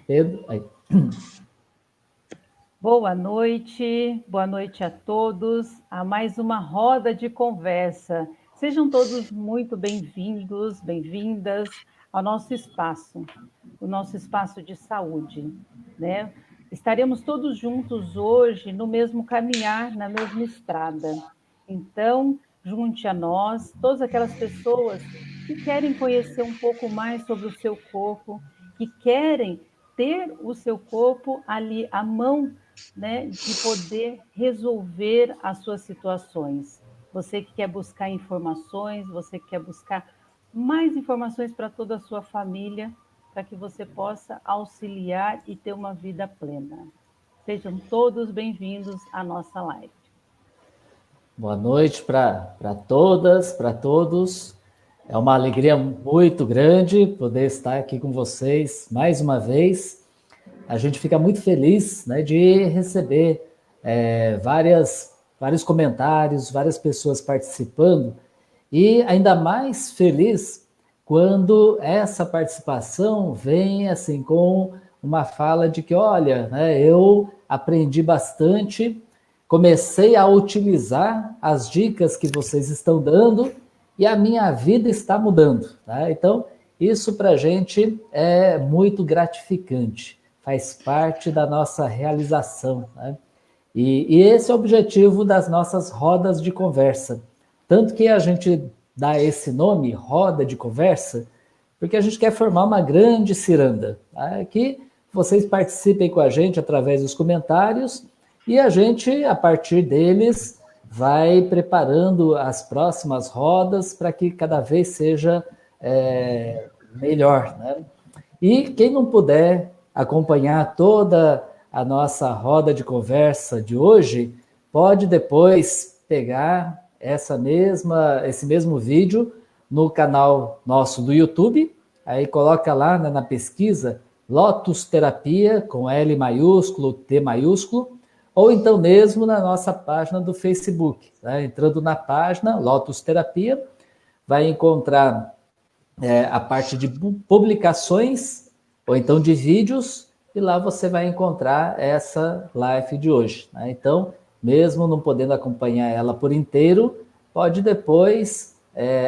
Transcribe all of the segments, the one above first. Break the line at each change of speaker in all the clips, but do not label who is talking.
Pedro, aí.
Boa noite a todos, a mais uma roda de conversa. Sejam todos muito bem-vindos, bem-vindas ao nosso espaço, o nosso espaço de saúde, né? Estaremos todos juntos hoje no mesmo caminhar, na mesma estrada. Então, junte a nós, todas aquelas pessoas que querem conhecer um pouco mais sobre o seu corpo, que querem ter o seu corpo ali à mão, né, de poder resolver as suas situações. Você que quer buscar informações, você que quer buscar mais informações para toda a sua família, para que você possa auxiliar e ter uma vida plena. Sejam todos bem-vindos à nossa live.
Boa noite para todas, para todos. É uma alegria muito grande poder estar aqui com vocês mais uma vez. A gente fica muito feliz, né, de receber vários comentários, várias pessoas participando, e ainda mais feliz quando essa participação vem assim com uma fala de que, olha, né, eu aprendi bastante, comecei a utilizar as dicas que vocês estão dando e a minha vida está mudando. Tá? Então, isso para a gente é muito gratificante, faz parte da nossa realização. Né? E esse é o objetivo das nossas rodas de conversa. Tanto que a gente dá esse nome, roda de conversa, porque a gente quer formar uma grande ciranda. Tá? Que vocês participem com a gente através dos comentários e a gente, a partir deles, vai preparando as próximas rodas para que cada vez seja melhor. Né? E quem não puder acompanhar toda a nossa roda de conversa de hoje, pode depois pegar esse mesmo vídeo no canal nosso do YouTube, aí coloca lá na pesquisa Lotus Terapia, com L maiúsculo, T maiúsculo, ou então mesmo na nossa página do Facebook. Tá? Entrando na página Lotus Terapia, vai encontrar a parte de publicações, ou então de vídeos, e lá você vai encontrar essa live de hoje. Né? Então, mesmo não podendo acompanhar ela por inteiro, pode depois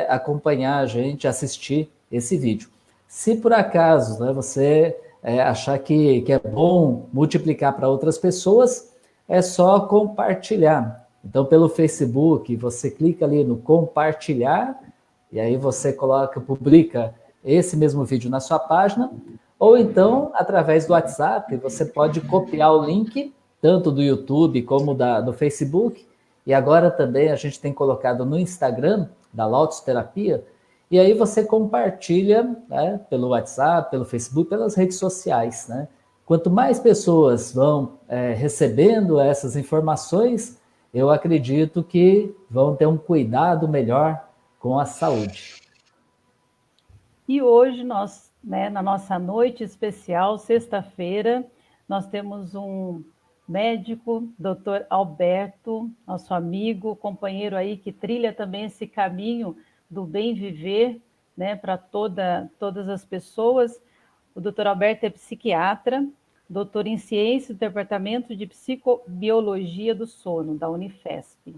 acompanhar a gente, assistir esse vídeo. Se por acaso, né, você achar que é bom multiplicar para outras pessoas, é só compartilhar. Então, pelo Facebook, você clica ali no compartilhar, e aí você publica esse mesmo vídeo na sua página, ou então, através do WhatsApp, você pode copiar o link, tanto do YouTube como do Facebook, e agora também a gente tem colocado no Instagram, da Lotus Terapia, e aí você compartilha, né, pelo WhatsApp, pelo Facebook, pelas redes sociais. Né? Quanto mais pessoas vão recebendo essas informações, eu acredito que vão ter um cuidado melhor com a saúde.
E hoje nós, né, na nossa noite especial, sexta-feira, nós temos um médico, Dr. Alberto, nosso amigo, companheiro aí que trilha também esse caminho do bem viver, né, para todas as pessoas. O Dr. Alberto é psiquiatra, doutor em ciência do Departamento de Psicobiologia do Sono, da Unifesp.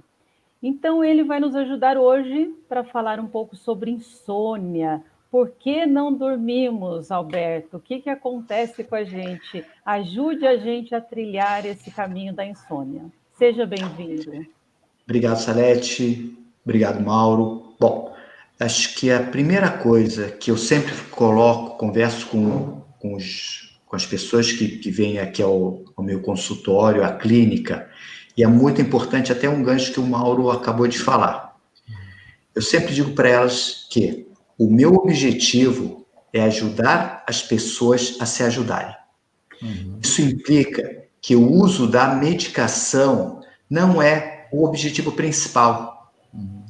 Então, ele vai nos ajudar hoje para falar um pouco sobre insônia. Por que não dormimos, Alberto? O que acontece com a gente? Ajude a gente a trilhar esse caminho da insônia. Seja bem-vindo.
Obrigado, Salete. Obrigado, Mauro. Bom, acho que a primeira coisa que eu sempre converso com as pessoas que vêm aqui ao meu consultório, à clínica, e é muito importante, até um gancho que o Mauro acabou de falar. Eu sempre digo para elas que o meu objetivo é ajudar as pessoas a se ajudarem. Isso implica que o uso da medicação não é o objetivo principal.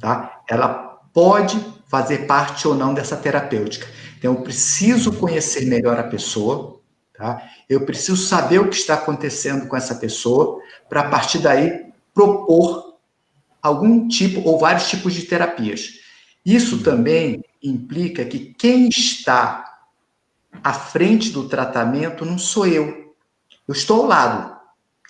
Tá? Ela pode fazer parte ou não dessa terapêutica. Então, eu preciso conhecer melhor a pessoa, tá? Eu preciso saber o que está acontecendo com essa pessoa, para, a partir daí, propor algum tipo ou vários tipos de terapias. Isso também implica que quem está à frente do tratamento não sou eu. Eu estou ao lado,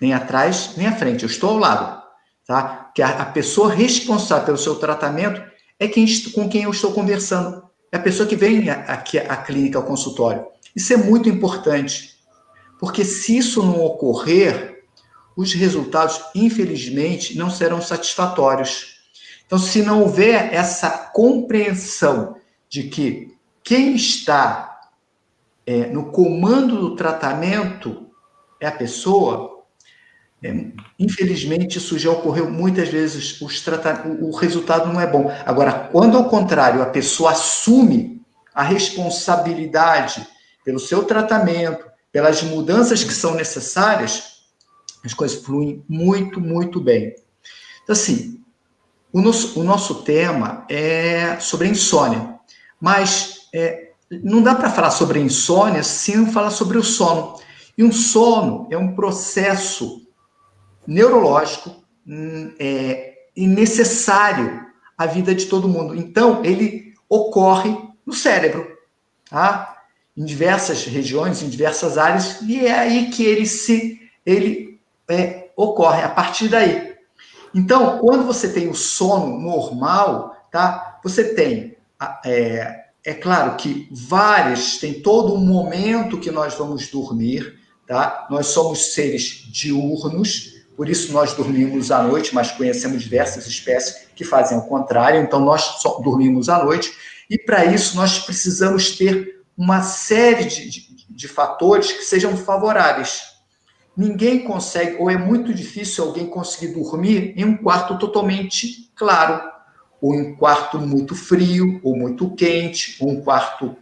nem atrás, nem à frente, eu estou ao lado, tá? Que a pessoa responsável pelo seu tratamento é com quem eu estou conversando. É a pessoa que vem aqui à clínica, ao consultório. Isso é muito importante, porque se isso não ocorrer, os resultados, infelizmente, não serão satisfatórios. Então, se não houver essa compreensão de que quem está no comando do tratamento é a pessoa, infelizmente, isso já ocorreu muitas vezes, o resultado não é bom. Agora, quando ao contrário, a pessoa assume a responsabilidade pelo seu tratamento, pelas mudanças que são necessárias, as coisas fluem muito, muito bem. Então, assim, o nosso tema é sobre a insônia, mas não dá para falar sobre a insônia sem falar sobre o sono. E um sono é um processo neurológico e necessário à vida de todo mundo. Então, ele ocorre no cérebro, tá? Em diversas regiões, em diversas áreas, e é aí que ele ocorre, a partir daí. Então, quando você tem o sono normal, tá? Você tem, é claro que tem todo um momento que nós vamos dormir, tá? Nós somos seres diurnos, por isso nós dormimos à noite, mas conhecemos diversas espécies que fazem o contrário, então nós só dormimos à noite, e para isso nós precisamos ter uma série de fatores que sejam favoráveis. Ninguém consegue, ou é muito difícil alguém conseguir dormir em um quarto totalmente claro, ou em um quarto muito frio, ou muito quente, ou um quarto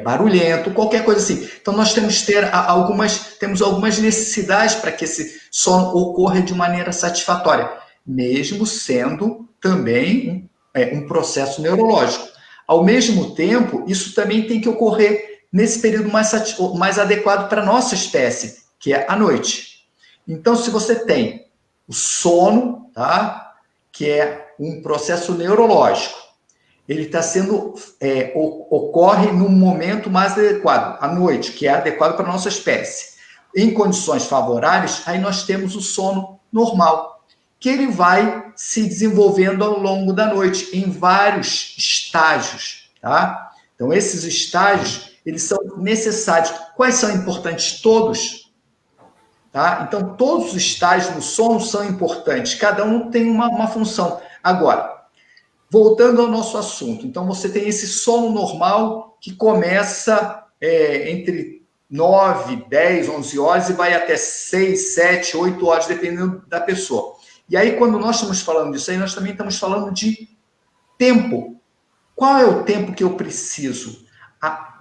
barulhento, qualquer coisa assim. Então, nós temos que ter algumas necessidades para que esse sono ocorra de maneira satisfatória, mesmo sendo também um processo neurológico. Ao mesmo tempo, isso também tem que ocorrer nesse período mais adequado para a nossa espécie, que é a noite. Então, se você tem o sono, tá? Que é um processo neurológico, ele está ocorre num momento mais adequado, à noite, que é adequado para a nossa espécie. Em condições favoráveis, aí nós temos o sono normal, que ele vai se desenvolvendo ao longo da noite, em vários estágios, tá? Então, esses estágios, eles são necessários. Quais são importantes? Todos, tá? Então, todos os estágios do sono são importantes, cada um tem uma função. Agora, voltando ao nosso assunto, então você tem esse sono normal que começa entre 9, 10, 11 horas e vai até 6, 7, 8 horas, dependendo da pessoa. E aí, quando nós estamos falando disso aí, nós também estamos falando de tempo. Qual é o tempo que eu preciso?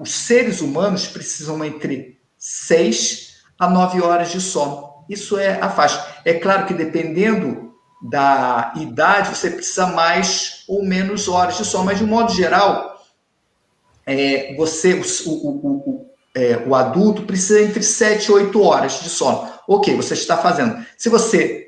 Os seres humanos precisam entre 6 a 9 horas de sono. Isso é a faixa. É claro que dependendo da idade, você precisa mais ou menos horas de sono, mas de um modo geral, o adulto precisa entre 7 e 8 horas de sono. Ok, você está fazendo. Se você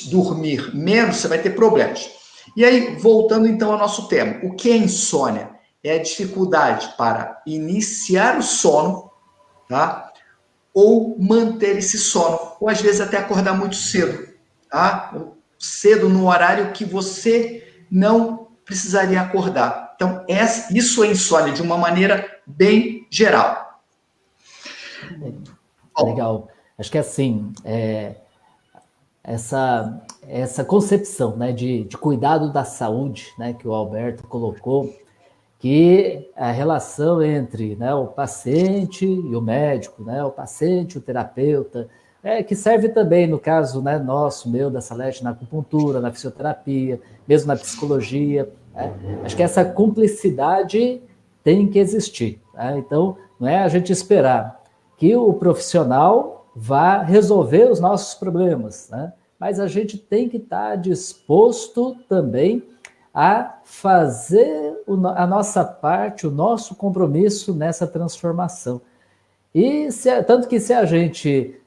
dormir menos, você vai ter problemas. E aí, voltando então ao nosso tema, o que é insônia? É a dificuldade para iniciar o sono, tá? Ou manter esse sono, ou às vezes até acordar muito cedo, tá? Cedo no horário que você não precisaria acordar. Então, isso é insônia de uma maneira bem geral.
Legal. Acho que assim, essa concepção, né, de cuidado da saúde, né, que o Alberto colocou, que a relação entre, né, o paciente e o médico, né, o paciente e o terapeuta, que serve também no caso, né, meu, da Salete, na acupuntura, na fisioterapia, mesmo na psicologia. Acho que essa cumplicidade tem que existir. Tá? Então, não é a gente esperar que o profissional vá resolver os nossos problemas, né? Mas a gente tem que estar disposto também a fazer a nossa parte, o nosso compromisso nessa transformação. E tanto que se a gente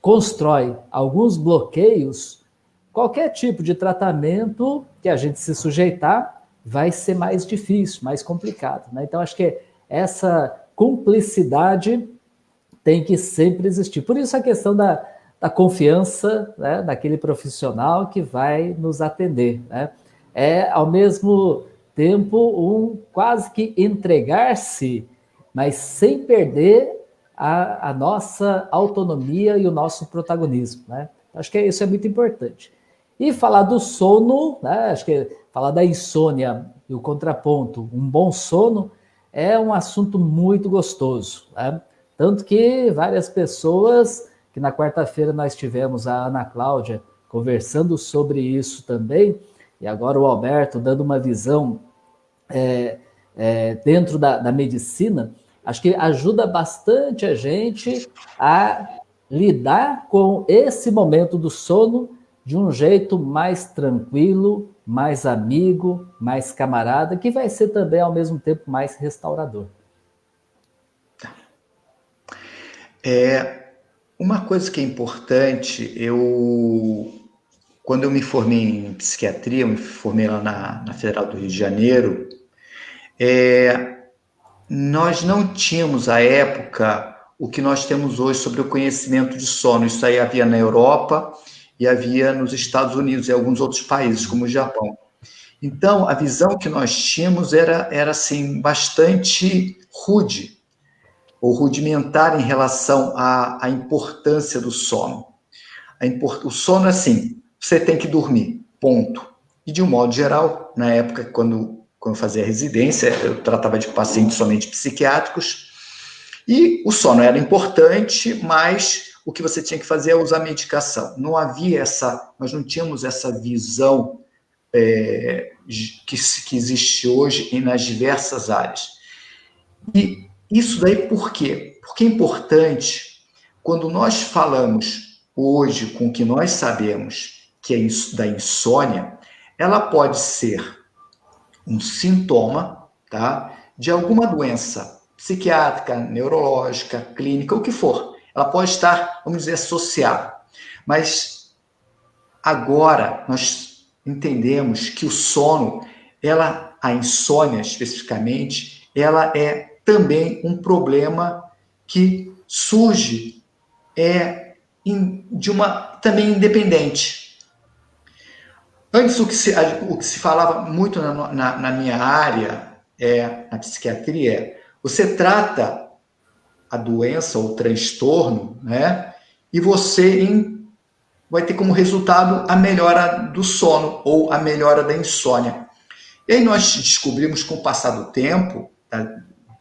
constrói alguns bloqueios, qualquer tipo de tratamento que a gente se sujeitar vai ser mais difícil, mais complicado, né? Então, acho que essa cumplicidade tem que sempre existir. Por isso a questão da confiança, né, daquele profissional que vai nos atender, né? É, ao mesmo tempo, quase que entregar-se, mas sem perder a nossa autonomia e o nosso protagonismo, né? Acho que isso é muito importante. E falar do sono, né? Acho que falar da insônia e o contraponto, um bom sono, é um assunto muito gostoso, né? Tanto que várias pessoas, que na quarta-feira nós tivemos a Ana Cláudia conversando sobre isso também, e agora o Alberto dando uma visão dentro da medicina, acho que ajuda bastante a gente a lidar com esse momento do sono de um jeito mais tranquilo, mais amigo, mais camarada, que vai ser também, ao mesmo tempo, mais restaurador.
Uma coisa que é importante, quando eu me formei em psiquiatria, eu me formei lá na Federal do Rio de Janeiro, nós não tínhamos à época o que nós temos hoje sobre o conhecimento de sono. Isso aí havia na Europa e havia nos Estados Unidos e alguns outros países, como o Japão. Então, a visão que nós tínhamos era assim, bastante rude, ou rudimentar em relação à importância do sono. O sono é assim, você tem que dormir, ponto. E de um modo geral, na época, quando eu fazia residência, eu tratava de pacientes somente psiquiátricos, e o sono era importante, mas o que você tinha que fazer é usar medicação. Não havia nós não tínhamos essa visão que existe hoje nas diversas áreas. E isso daí por quê? Porque é importante, quando nós falamos hoje com o que nós sabemos que é da insônia, ela pode ser um sintoma, tá, de alguma doença psiquiátrica, neurológica, clínica, o que for. Ela pode estar, vamos dizer, associada. Mas agora nós entendemos que o sono, a insônia especificamente, ela é também um problema que surge também independente. Antes, o que se falava muito na minha área, na psiquiatria, você trata a doença ou o transtorno, né? E você vai ter como resultado a melhora do sono ou a melhora da insônia. E aí nós descobrimos, com o passar do tempo,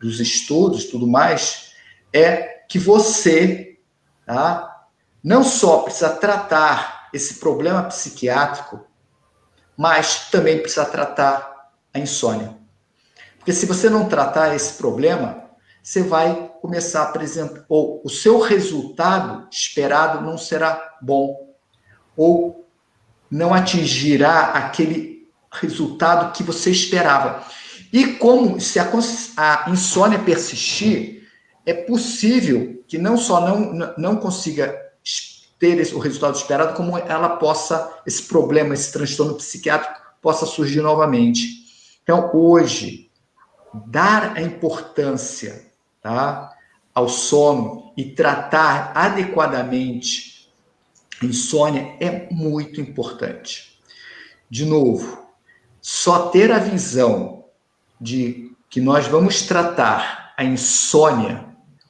dos estudos e tudo mais, que você, tá, não só precisa tratar esse problema psiquiátrico, mas também precisa tratar a insônia. Porque se você não tratar esse problema, você vai começar a apresentar, ou o seu resultado esperado não será bom, ou não atingirá aquele resultado que você esperava. E como se a insônia persistir, é possível que não só não consiga ter o resultado esperado, como esse problema, esse transtorno psiquiátrico possa surgir novamente. Então, hoje, dar a importância, tá, ao sono e tratar adequadamente a insônia é muito importante. De novo, só ter a visão de que nós vamos tratar a insônia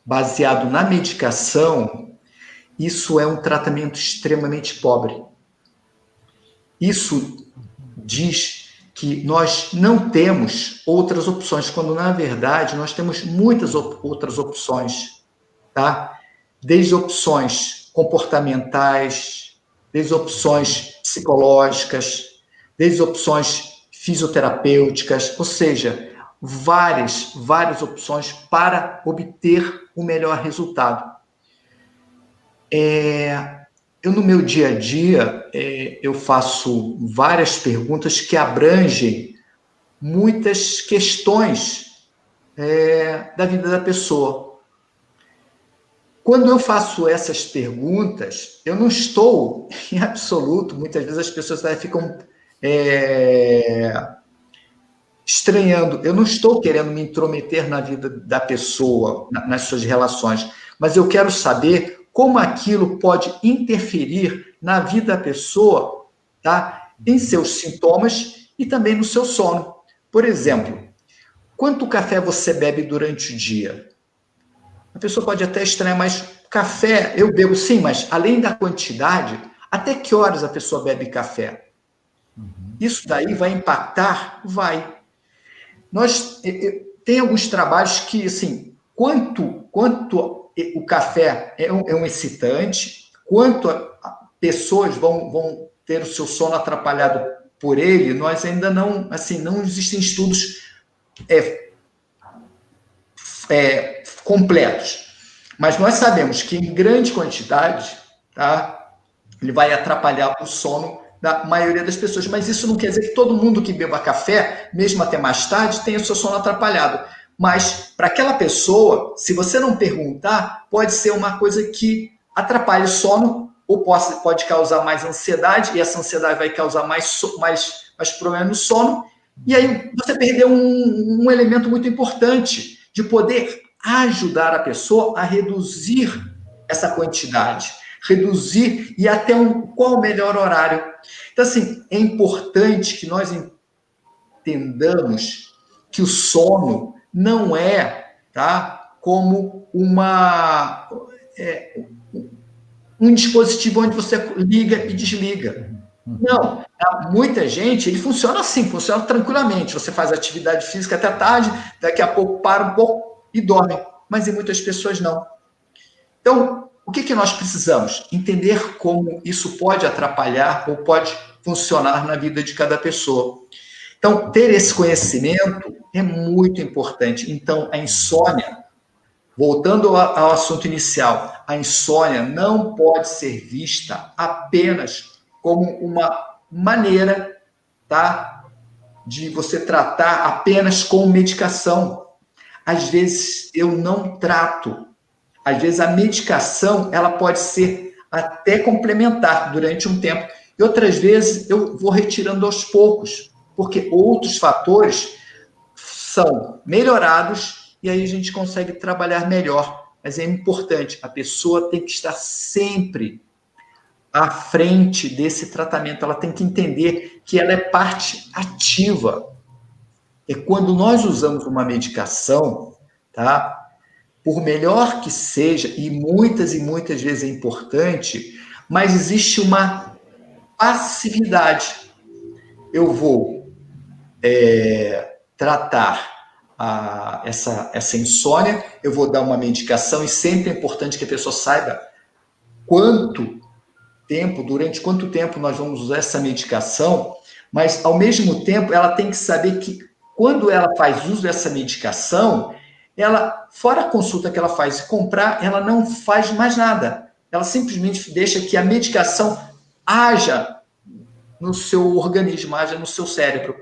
baseado na medicação, isso é um tratamento extremamente pobre. Isso diz que nós não temos outras opções, quando, na verdade, nós temos muitas outras opções, tá? Desde opções comportamentais, desde opções psicológicas, desde opções fisioterapêuticas, ou seja, várias opções para obter o melhor resultado. Eu, no meu dia a dia, eu faço várias perguntas que abrangem muitas questões da vida da pessoa. Quando eu faço essas perguntas, eu não estou em absoluto, muitas vezes as pessoas ficam estranhando. Eu não estou querendo me intrometer na vida da pessoa, nas suas relações, mas eu quero saber como aquilo pode interferir na vida da pessoa, tá? Em seus sintomas e também no seu sono. Por exemplo, quanto café você bebe durante o dia? A pessoa pode até estranhar, mas café eu bebo sim, mas além da quantidade, até que horas a pessoa bebe café? Isso daí vai impactar? Vai. Tem alguns trabalhos que, assim, quanto o café é um excitante, quanto pessoas vão ter o seu sono atrapalhado por ele, nós ainda não, assim, não existem estudos completos. Mas nós sabemos que em grande quantidade, tá, ele vai atrapalhar o sono da maioria das pessoas. Mas isso não quer dizer que todo mundo que beba café, mesmo até mais tarde, tenha o seu sono atrapalhado. Mas para aquela pessoa, se você não perguntar, pode ser uma coisa que atrapalhe o sono ou pode causar mais ansiedade, e essa ansiedade vai causar mais problemas no sono. E aí você perdeu um elemento muito importante de poder ajudar a pessoa a reduzir essa quantidade, reduzir e até qual o melhor horário. Então, assim, é importante que nós entendamos que o sono não é, tá, como um dispositivo onde você liga e desliga. Não, muita gente, ele funciona assim, funciona tranquilamente. Você faz atividade física até tarde, daqui a pouco para um pouco e dorme. Mas em muitas pessoas não. Então, o que nós precisamos? Entender como isso pode atrapalhar ou pode funcionar na vida de cada pessoa. Então, ter esse conhecimento é muito importante. Então, a insônia, voltando ao assunto inicial, a insônia não pode ser vista apenas como uma maneira, tá, de você tratar apenas com medicação. Às vezes eu não trato. Às vezes a medicação ela pode ser até complementar durante um tempo. E outras vezes eu vou retirando aos poucos, porque outros fatores são melhorados e aí a gente consegue trabalhar melhor. Mas é importante, a pessoa tem que estar sempre à frente desse tratamento. Ela tem que entender que ela é parte ativa. É quando nós usamos uma medicação, tá? Por melhor que seja, e muitas vezes é importante, mas existe uma passividade. Eu vou tratar essa insônia, eu vou dar uma medicação, e sempre é importante que a pessoa saiba durante quanto tempo nós vamos usar essa medicação, mas, ao mesmo tempo, ela tem que saber que, quando ela faz uso dessa medicação, ela, fora a consulta que ela faz e comprar, ela não faz mais nada. Ela simplesmente deixa que a medicação haja no seu organismo, haja no seu cérebro.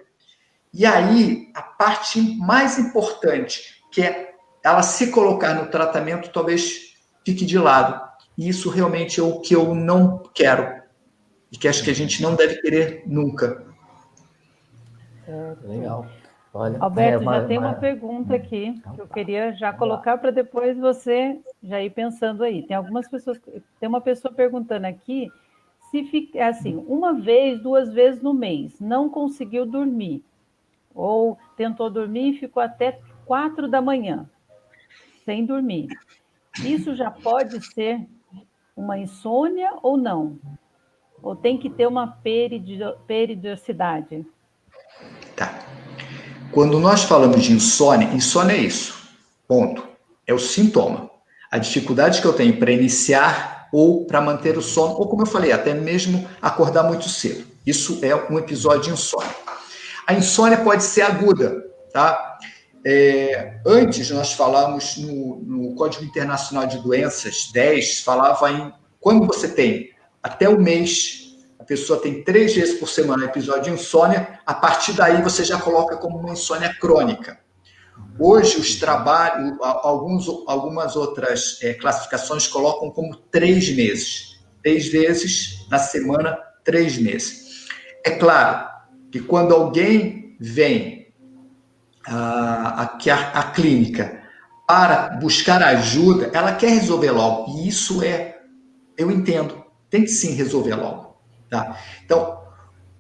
E aí, a parte mais importante, que é ela se colocar no tratamento, talvez fique de lado. E isso realmente é o que eu não quero. E que acho que a gente não deve querer nunca.
Legal. Olha,
Alberto, já tem uma pergunta aqui que eu queria já colocar para depois você já ir pensando aí. Tem uma pessoa perguntando aqui se fica assim, uma vez, 2 vezes no mês, não conseguiu dormir, ou tentou dormir e ficou até 4 da manhã sem dormir. Isso já pode ser uma insônia ou não? Ou tem que ter uma periodicidade?
Tá. Quando nós falamos de insônia é isso. Ponto. É o sintoma. A dificuldade que eu tenho para iniciar ou para manter o sono, ou, como eu falei, até mesmo acordar muito cedo. Isso é um episódio de insônia. A insônia pode ser aguda, tá? Antes nós falamos no Código Internacional de Doenças 10, falava em quando você tem até o mês, a pessoa tem 3 vezes por semana episódio de insônia, a partir daí você já coloca como uma insônia crônica. Hoje os trabalhos, algumas outras classificações colocam como 3 meses. 3 vezes na semana, 3 meses. É claro que quando alguém vem a clínica para buscar ajuda, ela quer resolver logo. E isso eu entendo, tem que sim resolver logo. Tá? Então,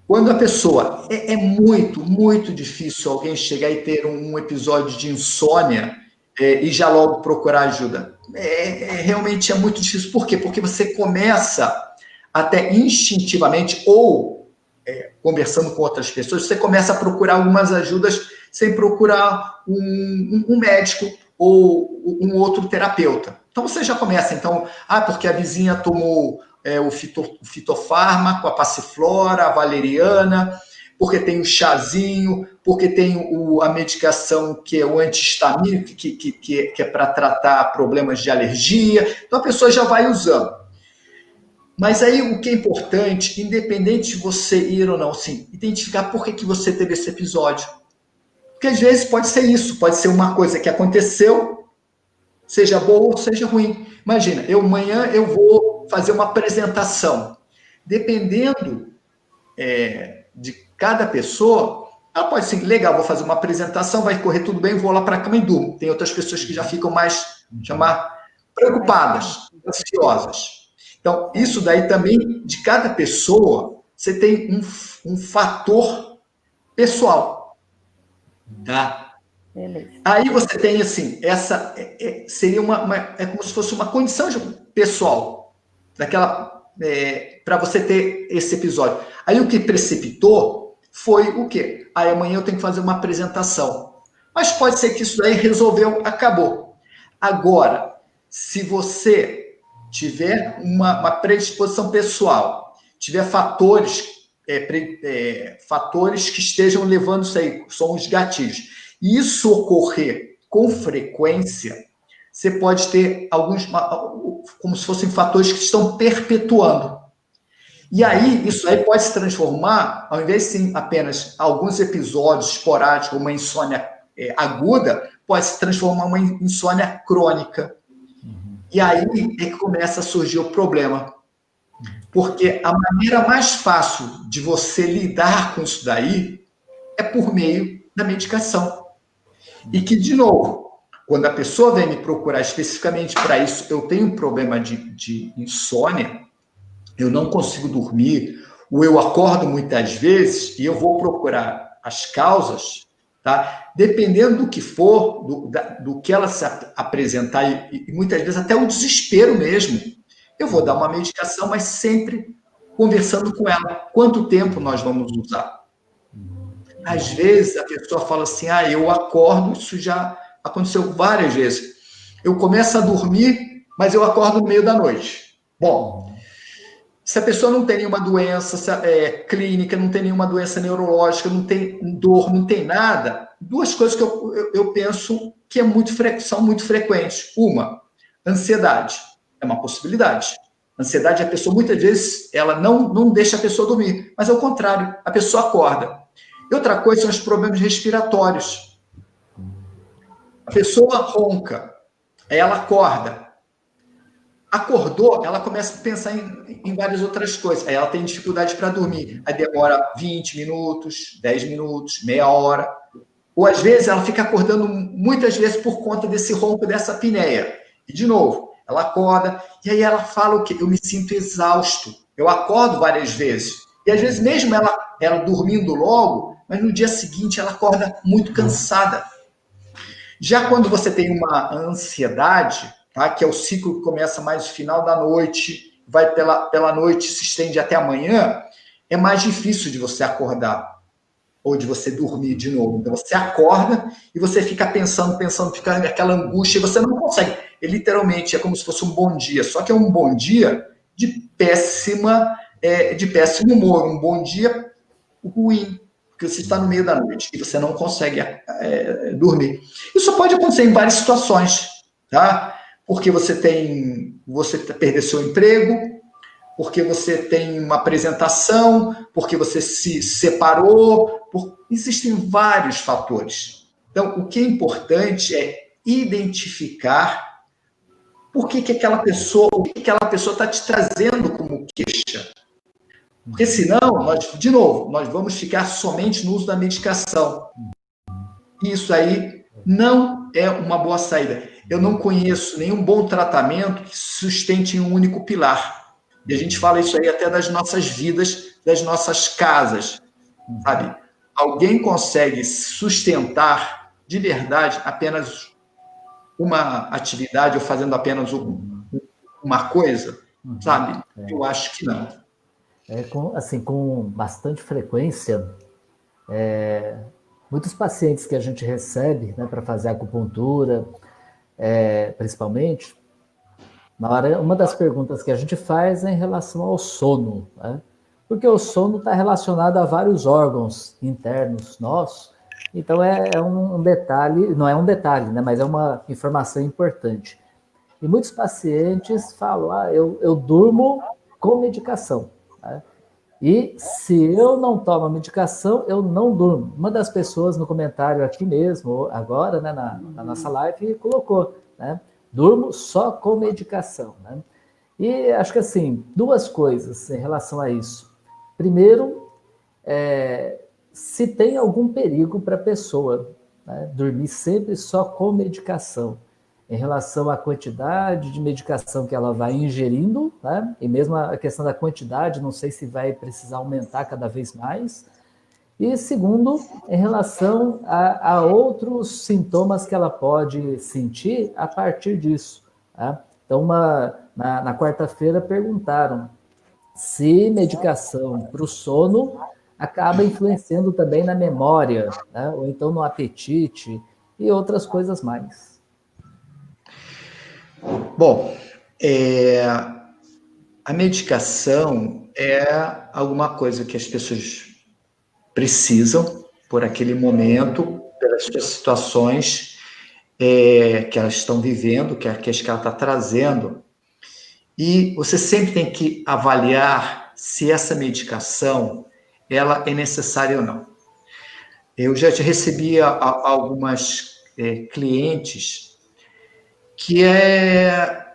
quando a pessoa... É muito, muito difícil alguém chegar e ter um episódio de insônia e já logo procurar ajuda. Realmente é muito difícil. Por quê? Porque você começa até instintivamente ou conversando com outras pessoas, você começa a procurar algumas ajudas sem procurar um médico ou um outro terapeuta. Então você já começa, porque a vizinha tomou o fitofármaco, a passiflora, a valeriana, porque tem o chazinho, porque tem a medicação que é o antihistamínico, que é para tratar problemas de alergia. Então a pessoa já vai usando. Mas aí o que é importante, independente de você ir ou não, sim, identificar por que você teve esse episódio. Porque às vezes pode ser isso, pode ser uma coisa que aconteceu, seja boa ou seja ruim. Imagina, amanhã eu vou fazer uma apresentação. Dependendo de cada pessoa, ela pode ser legal, vou fazer uma apresentação, vai correr tudo bem, vou lá para a cama e durmo. Tem outras pessoas que já ficam mais, preocupadas, ansiosas. Então, isso daí também, de cada pessoa, você tem um fator pessoal. Tá?
Beleza.
Aí você tem, assim, essa seria é como se fosse uma condição pessoal, para você ter esse episódio. Aí o que precipitou foi o quê? Aí amanhã eu tenho que fazer uma apresentação. Mas pode ser que isso daí resolveu, acabou. Agora, se você tiver uma predisposição pessoal, tiver fatores que estejam levando isso aí, são os gatilhos, e isso ocorrer com frequência, você pode ter alguns, como se fossem fatores que estão perpetuando. E aí, isso aí pode se transformar, ao invés de apenas alguns episódios esporádicos, uma insônia aguda, pode se transformar em uma insônia crônica. E aí é que começa a surgir o problema. Porque a maneira mais fácil de você lidar com isso daí é por meio da medicação. E que, de novo, quando a pessoa vem me procurar especificamente para isso, eu tenho um problema de insônia, eu não consigo dormir, ou eu acordo muitas vezes e eu vou procurar as causas, tá? Dependendo do que for, do que ela se apresentar, e muitas vezes até o desespero mesmo, eu vou dar uma medicação, mas sempre conversando com ela. Quanto tempo nós vamos usar? Às vezes a pessoa fala assim, eu acordo, isso já aconteceu várias vezes. Eu começo a dormir, mas eu acordo no meio da noite. Bom, se a pessoa não tem nenhuma doença clínica, não tem nenhuma doença neurológica, não tem dor, não tem nada, duas coisas que eu penso que são muito frequentes. Uma, ansiedade. É uma possibilidade. Ansiedade, a pessoa, muitas vezes, ela não deixa a pessoa dormir, mas, ao contrário, a pessoa acorda. E outra coisa são os problemas respiratórios. A pessoa ronca, aí ela acorda. Acordou, ela começa a pensar em várias outras coisas. Aí ela tem dificuldade para dormir. Aí demora 20 minutos, 10 minutos, meia hora. Ou, às vezes, ela fica acordando muitas vezes por conta desse ronco, dessa apneia. E, de novo, ela acorda, e aí ela fala o quê? Eu me sinto exausto. Eu acordo várias vezes. E, às vezes, mesmo ela dormindo logo, mas no dia seguinte ela acorda muito cansada. Já quando você tem uma ansiedade, tá? Que é o ciclo que começa mais no final da noite, vai pela noite, se estende até amanhã, é mais difícil de você acordar ou de você dormir de novo. Então você acorda e você fica pensando, fica naquela angústia e você não consegue. Literalmente é como se fosse um bom dia, só que é um bom dia de péssimo humor, um bom dia ruim, porque você está no meio da noite e você não consegue dormir. Isso pode acontecer em várias situações, tá? Porque você perdeu seu emprego, porque você tem uma apresentação, porque você se separou, existem vários fatores. Então, o que é importante é identificar o que aquela pessoa está te trazendo como queixa. Porque senão, nós vamos ficar somente no uso da medicação. Isso aí não é uma boa saída. Eu não conheço nenhum bom tratamento que sustente um único pilar. E a gente fala isso aí até das nossas vidas, das nossas casas, sabe? Alguém consegue sustentar de verdade apenas uma atividade ou fazendo apenas uma coisa, sabe? Eu acho que não.
Com bastante frequência, muitos pacientes que a gente recebe, né, para fazer acupuntura, principalmente, uma das perguntas que a gente faz é em relação ao sono, né? Porque o sono está relacionado a vários órgãos internos nossos, então é um detalhe, não é um detalhe, né, mas é uma informação importante. E muitos pacientes falam, eu durmo com medicação, né? E se eu não tomo a medicação, eu não durmo. Uma das pessoas no comentário aqui mesmo, agora, né, na nossa live, colocou, né? Durmo só com medicação, né? E acho que, assim, duas coisas em relação a isso. Primeiro, se tem algum perigo para a pessoa, né, dormir sempre só com medicação, em relação à quantidade de medicação que ela vai ingerindo, né? E mesmo a questão da quantidade, não sei se vai precisar aumentar cada vez mais. E segundo, em relação a outros sintomas que ela pode sentir a partir disso, tá? Então, na quarta-feira perguntaram se medicação para o sono acaba influenciando também na memória, né? Ou então no apetite e outras coisas mais.
Bom, a medicação é alguma coisa que as pessoas precisam por aquele momento, pelas suas situações que elas estão vivendo, que ela está trazendo. E você sempre tem que avaliar se essa medicação ela é necessária ou não. Eu já recebi algumas clientes que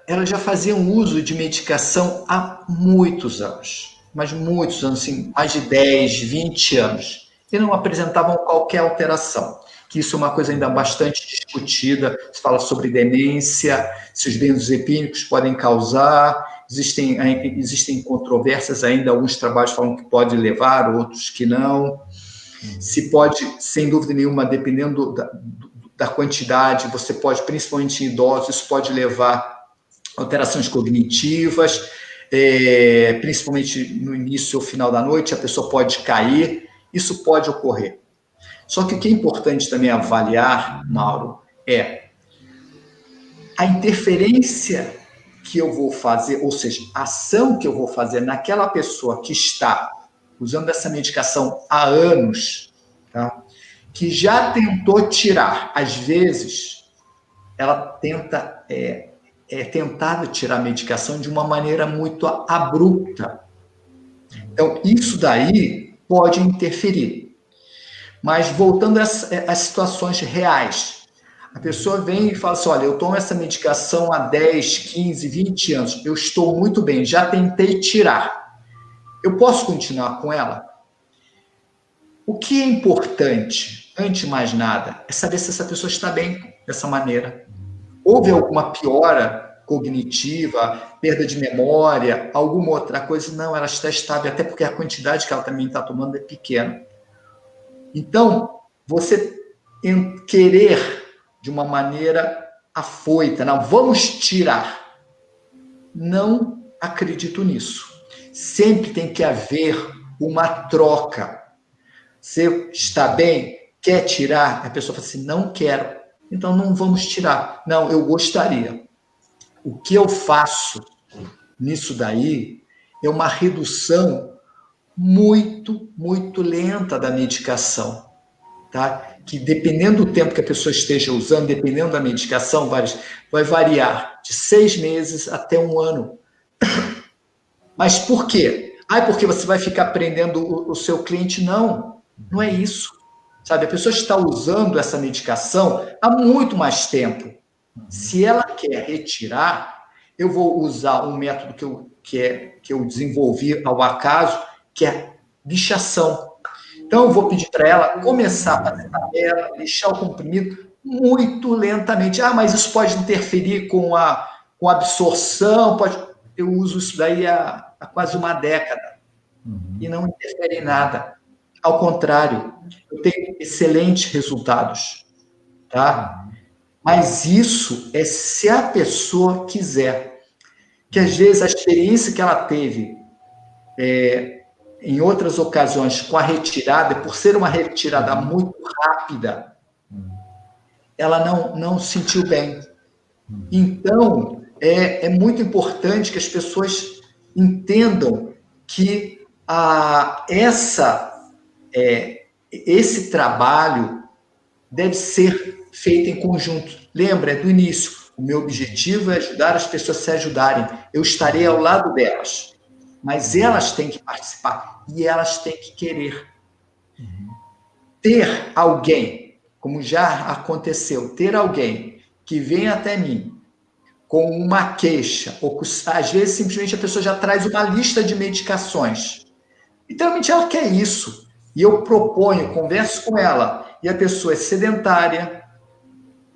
elas já faziam uso de medicação há muitos anos, mas muitos anos, assim, mais de 10, 20 anos, e não apresentavam qualquer alteração, que isso é uma coisa ainda bastante discutida, se fala sobre demência, se os benzodiazepínicos podem causar, existem controvérsias ainda, alguns trabalhos falam que pode levar, outros que não, se pode, sem dúvida nenhuma, dependendo da quantidade, você pode, principalmente em idosos, isso pode levar alterações cognitivas, principalmente no início ou final da noite, a pessoa pode cair, isso pode ocorrer. Só que o que é importante também avaliar, Mauro, é a interferência que eu vou fazer, ou seja, a ação que eu vou fazer naquela pessoa que está usando essa medicação há anos, tá? Que já tentou tirar, às vezes, ela tenta tentado tirar a medicação de uma maneira muito abrupta. Então, isso daí pode interferir. Mas voltando às situações reais, a pessoa vem e fala assim, olha, eu tomo essa medicação há 10, 15, 20 anos, eu estou muito bem, já tentei tirar. Eu posso continuar com ela? O que é importante, antes de mais nada, é saber se essa pessoa está bem dessa maneira. Houve alguma piora cognitiva, perda de memória, alguma outra coisa? Não, ela está estável, até porque a quantidade que ela também está tomando é pequena. Então, você querer de uma maneira afoita, não, vamos tirar. Não acredito nisso. Sempre tem que haver uma troca. Você está bem? Quer tirar? A pessoa fala assim, não quero. Então, não vamos tirar. Não, eu gostaria. O que eu faço nisso daí é uma redução muito, muito lenta da medicação, tá? Que dependendo do tempo que a pessoa esteja usando, dependendo da medicação, vai variar de 6 meses até 1 ano. Mas por quê? Porque você vai ficar prendendo o seu cliente? Não, não é isso. Sabe, a pessoa está usando essa medicação há muito mais tempo. Se ela quer retirar, eu vou usar um método que eu desenvolvi ao acaso, que é bichação. Então, eu vou pedir para ela começar a fazer tabela, deixar o comprimido muito lentamente. Ah, mas isso pode interferir com a absorção, pode... Eu uso isso daí há quase uma década e não interfere em nada. Ao contrário, eu tenho excelentes resultados, tá? Mas isso é se a pessoa quiser. Que às vezes a experiência que ela teve em outras ocasiões com a retirada, por ser uma retirada muito rápida, ela não sentiu bem. Então, é muito importante que as pessoas entendam que esse trabalho deve ser feito em conjunto. Lembra, do início, o meu objetivo é ajudar as pessoas a se ajudarem. Eu estarei ao lado delas, mas elas têm que participar e elas têm que querer. Ter alguém, como já aconteceu, ter alguém que vem até mim com uma queixa, ou às vezes simplesmente a pessoa já traz uma lista de medicações. Literalmente ela quer isso. E eu proponho, converso com ela, e a pessoa é sedentária,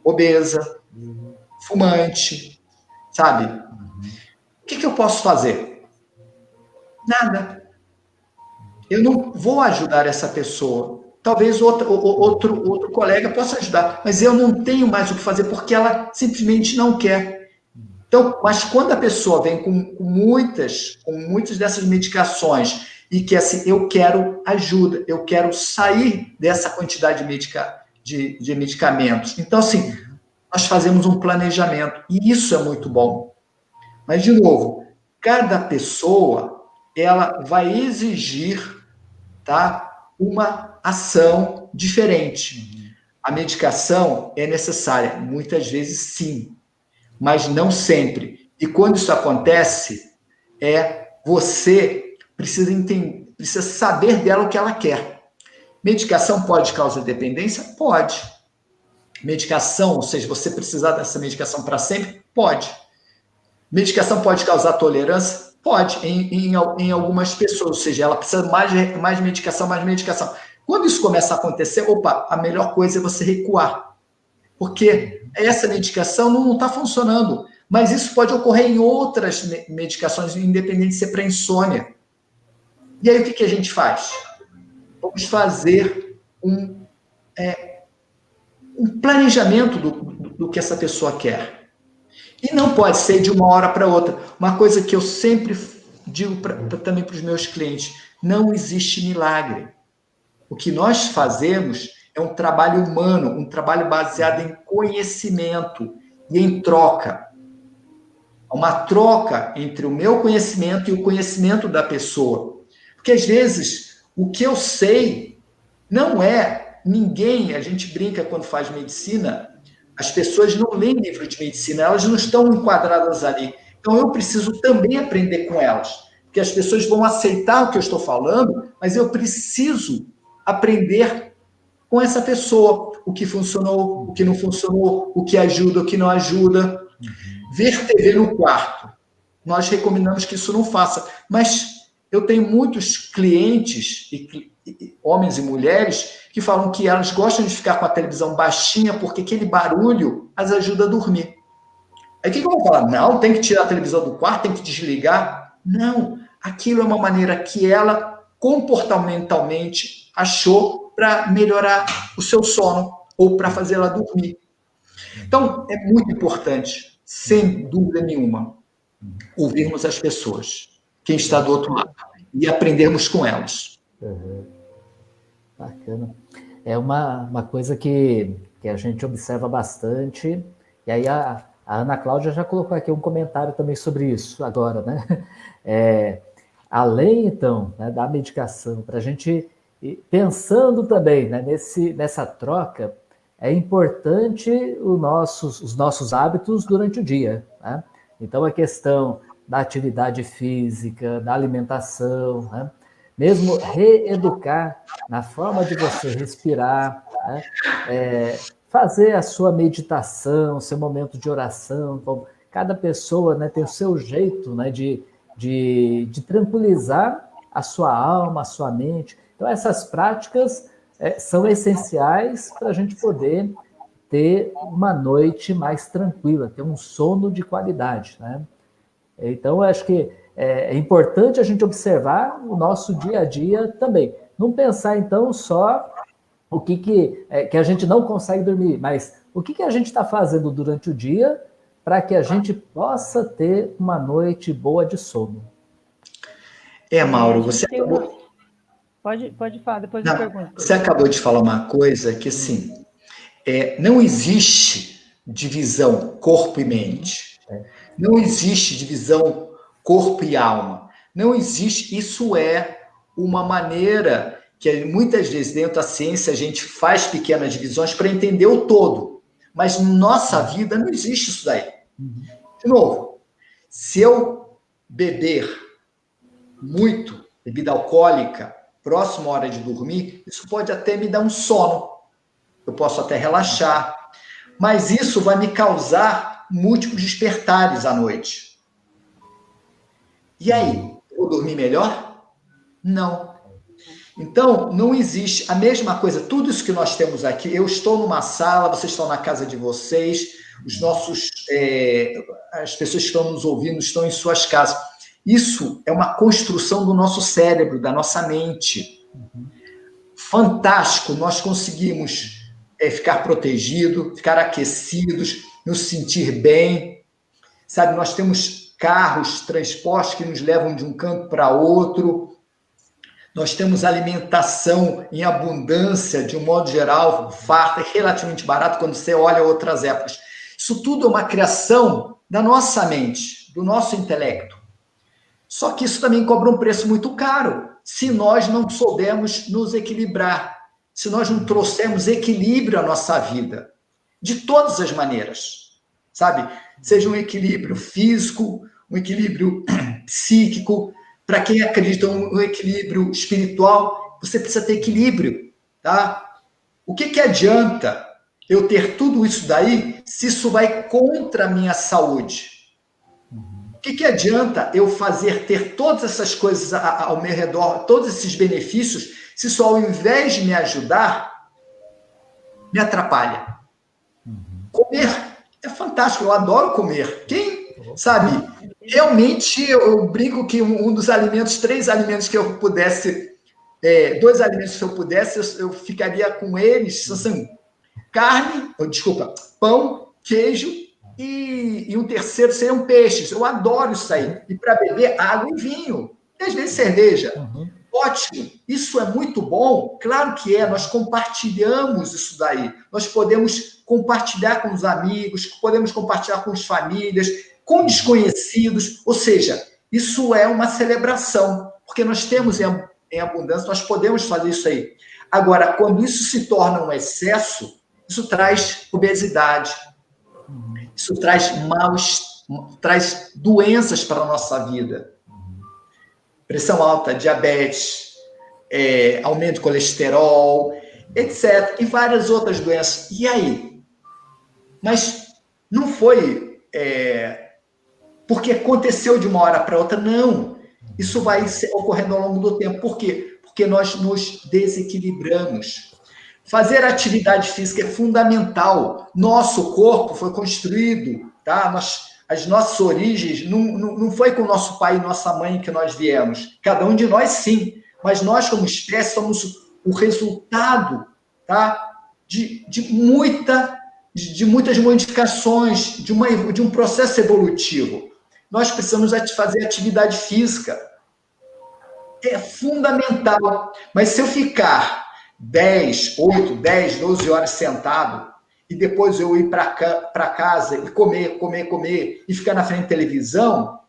obesa, fumante, sabe? O que eu posso fazer? Nada. Eu não vou ajudar essa pessoa. Talvez outro colega possa ajudar, mas eu não tenho mais o que fazer porque ela simplesmente não quer. Então, mas quando a pessoa vem com muitas dessas medicações e que assim, eu quero ajuda, eu quero sair dessa quantidade de medicamentos. Então, assim, nós fazemos um planejamento e isso é muito bom. Mas, de novo, cada pessoa ela vai exigir, tá, uma ação diferente. A medicação é necessária, muitas vezes sim, mas não sempre. E quando isso acontece, você precisa entender, precisa saber dela o que ela quer. Medicação pode causar dependência? Pode. Medicação, ou seja, você precisar dessa medicação para sempre? Pode. Medicação pode causar tolerância? Pode, em algumas pessoas, ou seja, ela precisa mais medicação, mais medicação. Quando isso começa a acontecer, a melhor coisa é você recuar. Porque essa medicação não está funcionando. Mas isso pode ocorrer em outras medicações, independente de ser para insônia. E aí o que a gente faz? Vamos fazer um planejamento do que essa pessoa quer. E não pode ser de uma hora para outra. Uma coisa que eu sempre digo também para os meus clientes, não existe milagre. O que nós fazemos é um trabalho humano, um trabalho baseado em conhecimento e em troca. Uma troca entre o meu conhecimento e o conhecimento da pessoa. Porque, às vezes, o que eu sei não é ninguém. A gente brinca quando faz medicina, as pessoas não leem livro de medicina, elas não estão enquadradas ali. Então, eu preciso também aprender com elas. Porque as pessoas vão aceitar o que eu estou falando, mas eu preciso aprender com essa pessoa, o que funcionou, o que não funcionou, o que ajuda, o que não ajuda. Ver TV no quarto. Nós recomendamos que isso não faça. Mas eu tenho muitos clientes, homens e mulheres, que falam que elas gostam de ficar com a televisão baixinha porque aquele barulho as ajuda a dormir. Aí o que eu vou falar? Não, tem que tirar a televisão do quarto, tem que desligar. Não, aquilo é uma maneira que ela comportamentalmente achou para melhorar o seu sono ou para fazer ela dormir. Então, é muito importante, sem dúvida nenhuma, ouvirmos as pessoas, quem está do outro lado, e aprendermos com elas.
Bacana. É uma coisa que a gente observa bastante, e aí a Ana Cláudia já colocou aqui um comentário também sobre isso agora, né? Além, então, né, da medicação, para a gente ir pensando também, né, nessa troca, é importante os nossos hábitos durante o dia, né? Então, a questão da atividade física, da alimentação, né? Mesmo reeducar na forma de você respirar, né? Fazer a sua meditação, seu momento de oração. Então, cada pessoa, né, tem o seu jeito, né, de tranquilizar a sua alma, a sua mente. Então, essas práticas são essenciais para a gente poder ter uma noite mais tranquila, ter um sono de qualidade, né? Então, eu acho que é importante a gente observar o nosso dia a dia também. Não pensar, então, só o que a gente não consegue dormir, mas o que a gente está fazendo durante o dia para que a gente possa ter uma noite boa de sono.
Mauro, você acabou...
Pode falar, depois
não,
eu pergunto.
Você acabou de falar uma coisa que, assim, não existe divisão corpo e mente. Não existe divisão corpo e alma. Não existe. Isso é uma maneira que muitas vezes dentro da ciência a gente faz pequenas divisões para entender o todo. Mas na nossa vida não existe isso daí. De novo, se eu beber muito bebida alcoólica próximo à hora de dormir, isso pode até me dar um sono. Eu posso até relaxar. Mas isso vai me causar múltiplos despertares à noite. E aí, eu vou dormir melhor? Não. Então, não existe a mesma coisa. Tudo isso que nós temos aqui, eu estou numa sala, vocês estão na casa de vocês, as pessoas que estão nos ouvindo estão em suas casas. Isso é uma construção do nosso cérebro, da nossa mente. Fantástico, nós conseguimos ficar protegidos, ficar aquecidos, nos sentir bem. Sabe, nós temos carros, transportes que nos levam de um canto para outro. Nós temos alimentação em abundância, de um modo geral, farta, relativamente barato quando você olha outras épocas. Isso tudo é uma criação da nossa mente, do nosso intelecto. Só que isso também cobra um preço muito caro, se nós não soubermos nos equilibrar, se nós não trouxermos equilíbrio à nossa vida, de todas as maneiras, sabe? Seja um equilíbrio físico, um equilíbrio psíquico, para quem acredita um equilíbrio espiritual, você precisa ter equilíbrio, tá? O que adianta eu ter tudo isso daí se isso vai contra a minha saúde? O que adianta eu ter todas essas coisas ao meu redor, todos esses benefícios, se isso ao invés de me ajudar, me atrapalha? Comer é fantástico, eu adoro comer. Quem, sabe, realmente eu brinco que um dos alimentos, 3 alimentos que eu pudesse, 2 alimentos que eu pudesse, eu ficaria com eles, assim, pão, queijo e um terceiro seriam peixes. Eu adoro isso aí. E para beber, água e vinho. E às vezes cerveja. Ótimo. Isso é muito bom? Claro que é. Nós compartilhamos isso daí. Nós podemos compartilhar com os amigos, podemos compartilhar com as famílias, com desconhecidos. Ou seja, isso é uma celebração. Porque nós temos em abundância, nós podemos fazer isso aí. Agora, quando isso se torna um excesso, isso traz obesidade. Isso traz doenças para a nossa vida. Pressão alta, diabetes, aumento de colesterol, etc. E várias outras doenças. E aí? Mas não foi porque aconteceu de uma hora para outra, não. Isso vai ocorrendo ao longo do tempo. Por quê? Porque nós nos desequilibramos. Fazer atividade física é fundamental. Nosso corpo foi construído, tá? As nossas origens não foi com o nosso pai e nossa mãe que nós viemos. Cada um de nós, sim. Mas nós, como espécie, somos o resultado, tá? de muitas modificações, de um processo evolutivo. Nós precisamos fazer atividade física. É fundamental. Mas se eu ficar 8, 10, 12 horas sentado e depois eu ir para casa e comer e ficar na frente da televisão,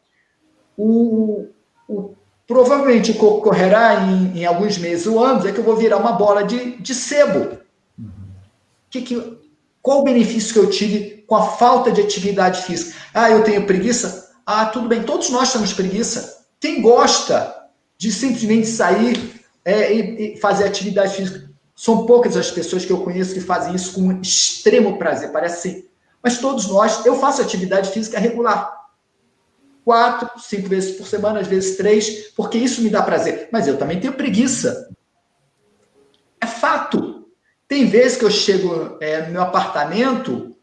provavelmente o que ocorrerá em alguns meses ou anos é que eu vou virar uma bola de sebo. Qual o benefício que eu tive com a falta de atividade física? Eu tenho preguiça? Tudo bem, todos nós temos preguiça. Quem gosta de simplesmente sair e fazer atividade física? São poucas as pessoas que eu conheço que fazem isso com extremo prazer, parece assim. Mas todos nós, eu faço atividade física regular. 4, 5 vezes por semana, às vezes 3, porque isso me dá prazer. Mas eu também tenho preguiça. É fato. Tem vezes que eu chego no meu apartamento,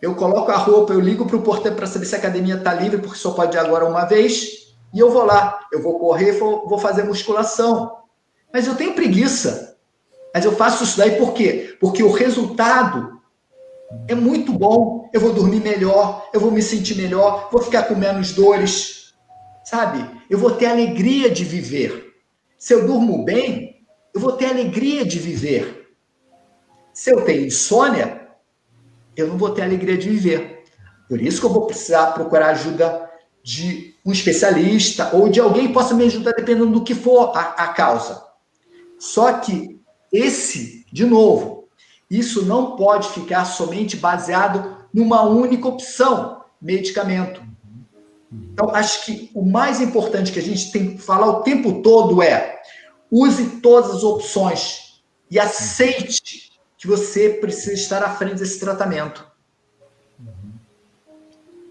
eu coloco a roupa, eu ligo para o porteiro para saber se a academia está livre, porque só pode ir agora uma vez, e eu vou lá. Eu vou correr, vou fazer musculação. Mas eu tenho preguiça. Mas eu faço isso daí por quê? Porque o resultado é muito bom. Eu vou dormir melhor, eu vou me sentir melhor, vou ficar com menos dores, sabe? Eu vou ter alegria de viver. Se eu durmo bem, eu vou ter alegria de viver. Se eu tenho insônia, eu não vou ter alegria de viver. Por isso que eu vou precisar procurar ajuda de um especialista ou de alguém que possa me ajudar, dependendo do que for a causa. Só que de novo, isso não pode ficar somente baseado numa única opção, medicamento. Então, acho que o mais importante que a gente tem que falar o tempo todo é: use todas as opções e aceite que você precisa estar à frente desse tratamento.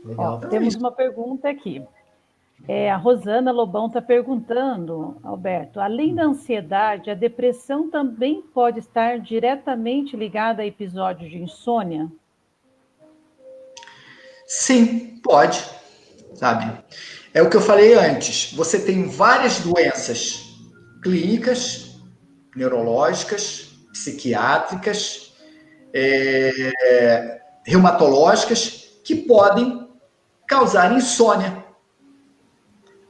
Legal. Ó, temos uma pergunta aqui. A Rosana Lobão está perguntando, Alberto, além da ansiedade, a depressão também pode estar diretamente ligada a episódios de insônia?
Sim, pode, sabe? É o que eu falei antes. Você tem várias doenças clínicas, neurológicas, psiquiátricas, reumatológicas, que podem causar insônia.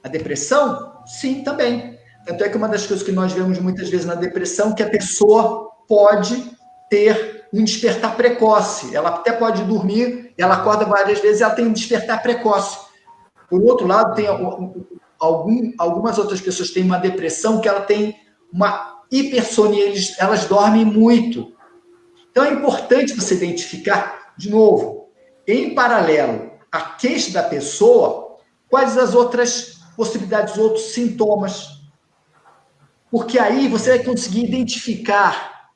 A depressão, sim, também. Tanto é que uma das coisas que nós vemos muitas vezes na depressão é que a pessoa pode ter um despertar precoce. Ela até pode dormir, ela acorda várias vezes, ela tem um despertar precoce. Por outro lado, tem algumas outras pessoas que têm uma depressão que ela tem uma hipersonia, elas dormem muito. Então é importante você identificar, de novo, em paralelo à queixa da pessoa, quais as outras possibilidades, outros sintomas. Porque aí você vai conseguir identificar,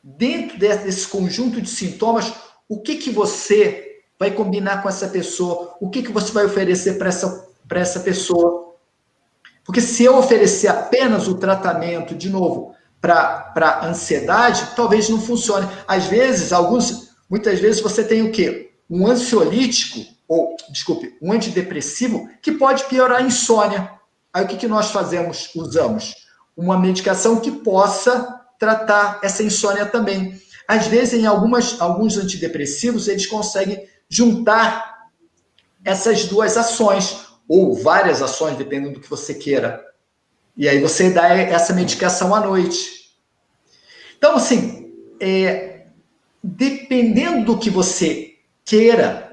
dentro desse conjunto de sintomas, o que você vai combinar com essa pessoa, o que você vai oferecer para essa pessoa. Porque se eu oferecer apenas o tratamento, de novo, para ansiedade, talvez não funcione. Às vezes, muitas vezes você tem o quê? Um ansiolítico, um antidepressivo, que pode piorar a insônia. Aí o que nós fazemos? Usamos uma medicação que possa tratar essa insônia também. Às vezes, em alguns antidepressivos, eles conseguem juntar essas duas ações, ou várias ações, dependendo do que você queira. E aí você dá essa medicação à noite. Então, assim, dependendo do que você queira,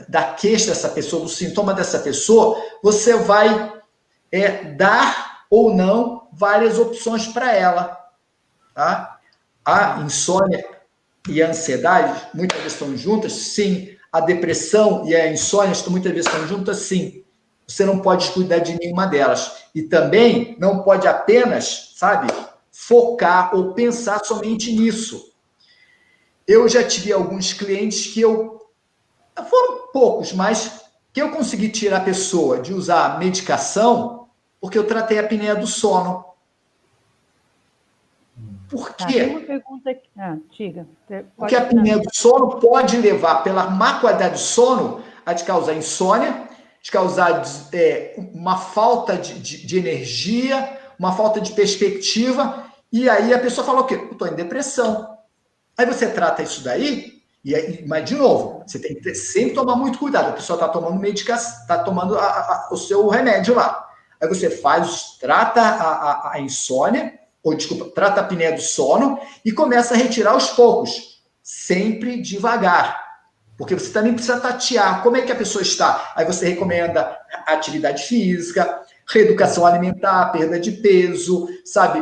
da queixa dessa pessoa, do sintoma dessa pessoa, você vai dar ou não várias opções para ela. Tá? A insônia e a ansiedade muitas vezes estão juntas, sim. A depressão e a insônia muitas vezes estão juntas, sim. Você não pode cuidar de nenhuma delas. E também não pode apenas, focar ou pensar somente nisso. Eu já tive alguns clientes foram poucos, mas que eu consegui tirar a pessoa de usar medicação porque eu tratei a apneia do sono. Por quê?
Tem uma pergunta aqui. Diga.
Porque a apneia do sono pode levar, pela má qualidade do sono, a te causar insônia, de causar uma falta de energia, uma falta de perspectiva, e aí a pessoa fala o quê? Eu estou em depressão. Aí você trata isso daí, mas de novo, você tem que sempre tomar muito cuidado. A pessoa está tomando medicação, está tomando o seu remédio lá. Aí você trata a insônia, trata a apneia do sono e começa a retirar aos poucos, sempre devagar. Porque você também precisa tatear como é que a pessoa está. Aí você recomenda atividade física, reeducação alimentar, perda de peso,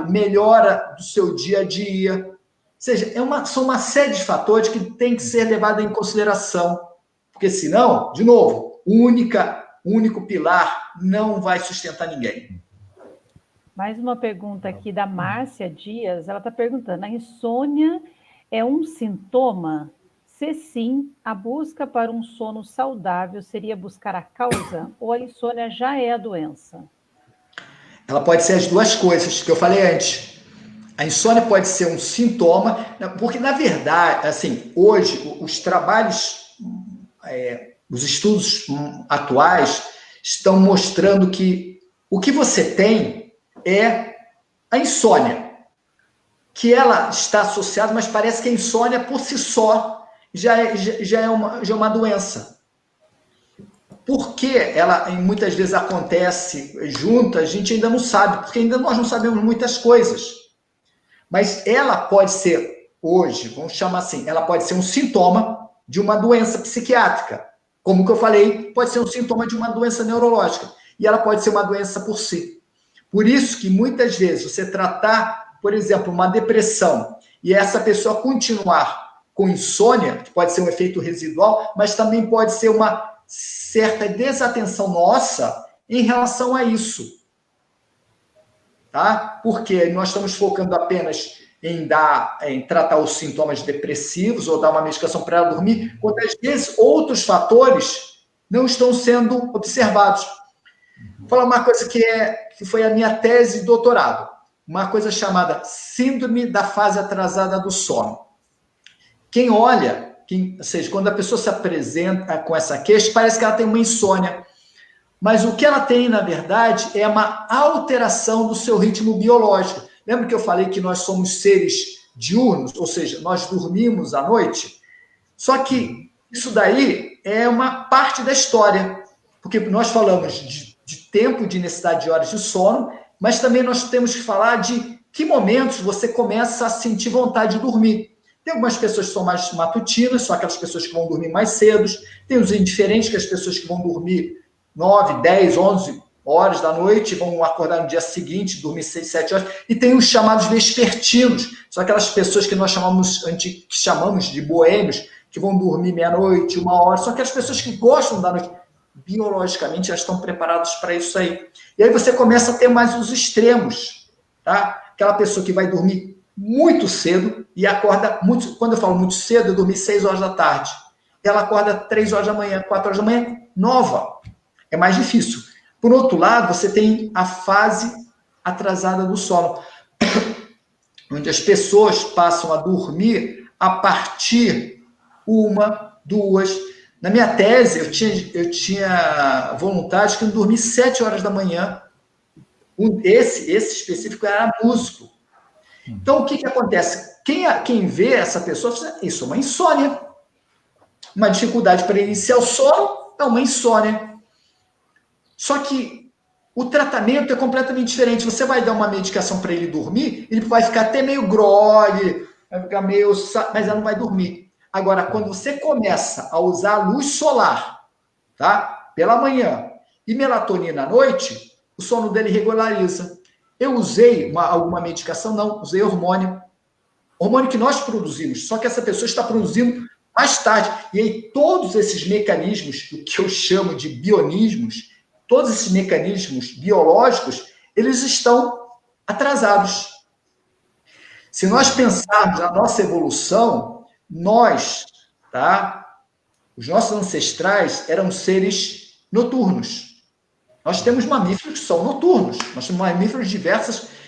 melhora do seu dia a dia. Ou seja, são uma série de fatores que tem que ser levado em consideração. Porque senão, de novo, o único pilar não vai sustentar ninguém.
Mais uma pergunta aqui da Márcia Dias. Ela está perguntando, a insônia é um sintoma? Se sim, a busca para um sono saudável seria buscar a causa ou a insônia já é a doença?
Ela pode ser as duas coisas que eu falei antes. A insônia pode ser um sintoma, porque, na verdade, assim, hoje, os trabalhos, os estudos atuais estão mostrando que o que você tem é a insônia, que ela está associada, mas parece que a insônia, por si só, já é uma doença. Por que ela muitas vezes acontece junto, a gente ainda não sabe, porque ainda nós não sabemos muitas coisas. Mas ela pode ser, hoje, vamos chamar assim, ela pode ser um sintoma de uma doença psiquiátrica. Como que eu falei, pode ser um sintoma de uma doença neurológica. E ela pode ser uma doença por si. Por isso que muitas vezes você tratar, por exemplo, uma depressão, e essa pessoa continuar com insônia, que pode ser um efeito residual, mas também pode ser uma certa desatenção nossa em relação a isso. Tá? Porque nós estamos focando apenas em tratar os sintomas depressivos ou dar uma medicação para ela dormir, quando às vezes outros fatores não estão sendo observados. Vou falar uma coisa que foi a minha tese de doutorado, uma coisa chamada síndrome da fase atrasada do sono. Quem olha, ou seja, quando a pessoa se apresenta com essa queixa, parece que ela tem uma insônia. Mas o que ela tem, na verdade, é uma alteração do seu ritmo biológico. Lembra que eu falei que nós somos seres diurnos, ou seja, nós dormimos à noite? Só que isso daí é uma parte da história, porque nós falamos de tempo, de necessidade de horas de sono, mas também nós temos que falar de que momentos você começa a sentir vontade de dormir. Tem algumas pessoas que são mais matutinas, são aquelas pessoas que vão dormir mais cedo, tem os indiferentes, que as pessoas que vão dormir 9, 10, 11 horas da noite, vão acordar no dia seguinte, dormir 6, 7 horas, e tem os chamados vespertinos, são aquelas pessoas que nós chamamos de boêmios, que vão dormir meia-noite, 1 hora, são aquelas pessoas que gostam da noite, biologicamente já estão preparados para isso aí. E aí você começa a ter mais os extremos, tá? Aquela pessoa que vai dormir muito cedo e acorda muito, quando eu falo muito cedo, eu dormi 6 horas da tarde, ela acorda 3 horas da manhã, 4 horas da manhã, nova. É mais difícil. Por outro lado, você tem a fase atrasada do sono, onde as pessoas passam a dormir a partir 1, 2. Na minha tese, eu tinha voluntários que iam dormir 7 horas da manhã. Esse específico era músico. Então, o que acontece? Quem vê essa pessoa, isso é uma insônia. Uma dificuldade para iniciar o sono é uma insônia. Só que o tratamento é completamente diferente. Você vai dar uma medicação para ele dormir, ele vai ficar até meio grogue, vai ficar meio... mas ela não vai dormir. Agora, quando você começa a usar a luz solar, tá? Pela manhã, e melatonina à noite, o sono dele regulariza. Eu usei alguma medicação? Não, usei hormônio. Hormônio que nós produzimos, só que essa pessoa está produzindo mais tarde. E aí todos esses mecanismos, o que eu chamo de bionismos, todos esses mecanismos biológicos, eles estão atrasados. Se nós pensarmos na nossa evolução, nós, tá? Os nossos ancestrais eram seres noturnos. Nós temos mamíferos que são noturnos. Nós temos mamíferos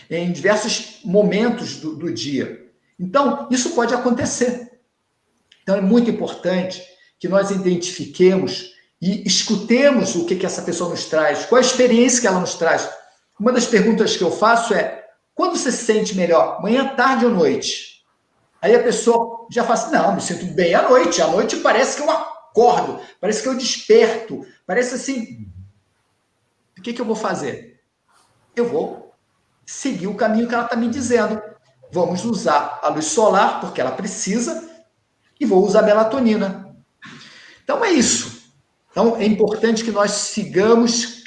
em diversos momentos do dia. Então, isso pode acontecer. Então, é muito importante que nós identifiquemos e escutemos o que essa pessoa nos traz, qual a experiência que ela nos traz. Uma das perguntas que eu faço é, quando você se sente melhor? Manhã, tarde ou noite? Aí a pessoa já fala assim, não, me sinto bem à noite. À noite parece que eu acordo, parece que eu desperto, parece assim... O que eu vou fazer? Eu vou seguir o caminho que ela está me dizendo. Vamos usar a luz solar, porque ela precisa, e vou usar a melatonina. Então, é isso. Então, é importante que nós sigamos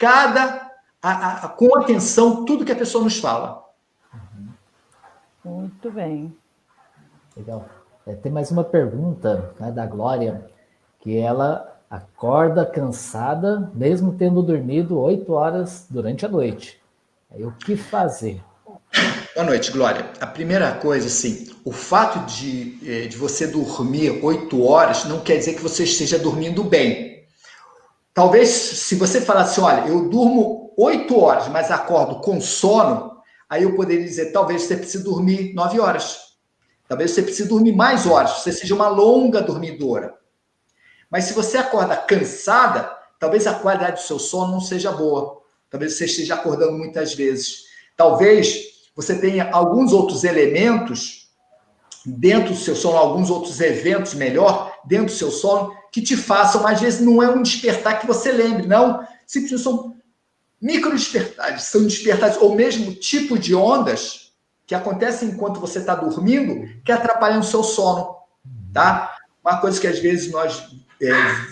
com atenção tudo que a pessoa nos fala.
Muito bem.
Legal. Tem mais uma pergunta, né, da Glória, que ela acorda cansada, mesmo tendo dormido 8 horas durante a noite. Aí, o que fazer?
Boa noite, Glória. A primeira coisa, assim, o fato de você dormir 8 horas não quer dizer que você esteja dormindo bem. Talvez, se você falar assim, olha, eu durmo 8 horas, mas acordo com sono, aí eu poderia dizer, talvez você precise dormir 9 horas. Talvez você precise dormir mais horas, você seja uma longa dormidora. Mas se você acorda cansada, talvez a qualidade do seu sono não seja boa. Talvez você esteja acordando muitas vezes. Talvez você tenha alguns outros elementos dentro do seu sono, alguns outros eventos, melhor, dentro do seu sono, que te façam, às vezes não é um despertar que você lembre, não. Simplesmente são micro despertares, são despertares, ou mesmo tipo de ondas que acontecem enquanto você está dormindo, que atrapalham o seu sono, tá? Uma coisa que às vezes nós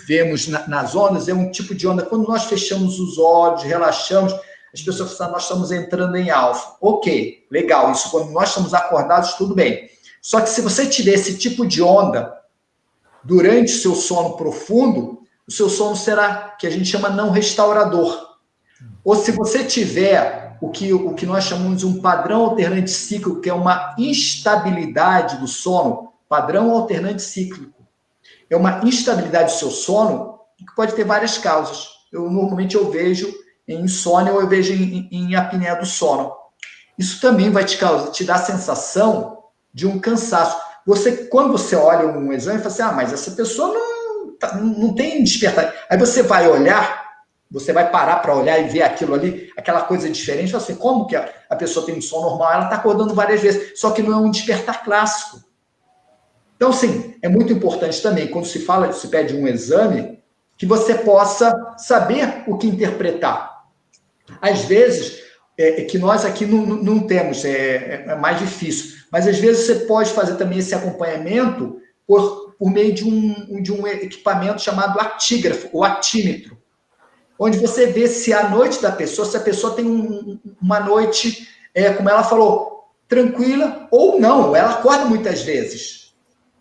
vemos nas ondas é um tipo de onda, quando nós fechamos os olhos, relaxamos, as pessoas falam, nós estamos entrando em alfa. Ok, legal, isso quando nós estamos acordados, tudo bem. Só que se você tiver esse tipo de onda durante o seu sono profundo, o seu sono será, que a gente chama não restaurador. Ou se você tiver o que nós chamamos de um padrão alternante cíclico, que é uma instabilidade do sono, padrão alternante cíclico, é uma instabilidade do seu sono que pode ter várias causas. Normalmente eu vejo em insônia ou eu vejo em apneia do sono. Isso também vai te dar a sensação de um cansaço. Quando você olha um exame, fala assim, mas essa pessoa não tem despertar. Aí você vai olhar, você vai parar para olhar e ver aquilo ali, aquela coisa diferente, fala assim, como que a pessoa tem um sono normal? Ela está acordando várias vezes, só que não é um despertar clássico. Então, sim, é muito importante também, quando se pede um exame, que você possa saber o que interpretar. Às vezes, que nós aqui não temos, é mais difícil, mas às vezes você pode fazer também esse acompanhamento por meio de um equipamento chamado actígrafo, ou actímetro, onde você vê se a noite da pessoa, se a pessoa tem uma noite, como ela falou, tranquila ou não, ela acorda muitas vezes.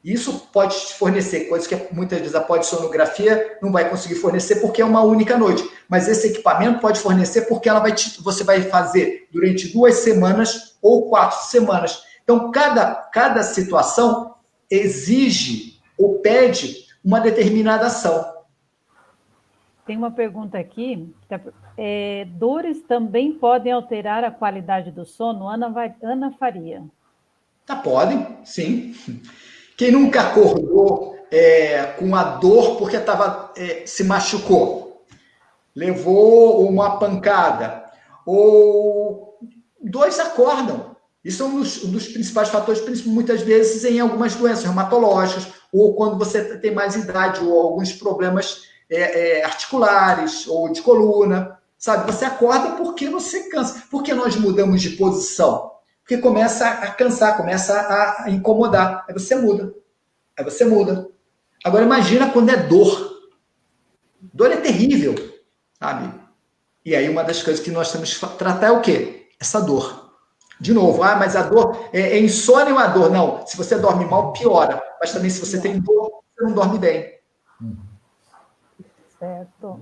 Isso pode te fornecer coisas que muitas vezes a polissonografia não vai conseguir fornecer porque é uma única noite. Mas esse equipamento pode fornecer porque você vai fazer durante 2 semanas ou 4 semanas. Então, cada situação exige ou pede uma determinada ação.
Tem uma pergunta aqui. Dores também podem alterar a qualidade do sono? Ana Faria.
Podem, sim. Quem nunca acordou com a dor porque se machucou, levou uma pancada, ou 2 acordam. Isso é um dos principais fatores, muitas vezes em algumas doenças reumatológicas, ou quando você tem mais idade, ou alguns problemas articulares, ou de coluna, sabe? Você acorda porque você cansa. Porque nós mudamos de posição? Porque começa a cansar, começa a incomodar. Aí você muda. Agora imagina quando é dor. Dor é terrível, sabe? E aí uma das coisas que nós temos que tratar é o quê? Essa dor. De novo, mas a dor é insônia ou a dor? Não, se você dorme mal, piora. Mas também se você tem dor, você não dorme bem.
Certo.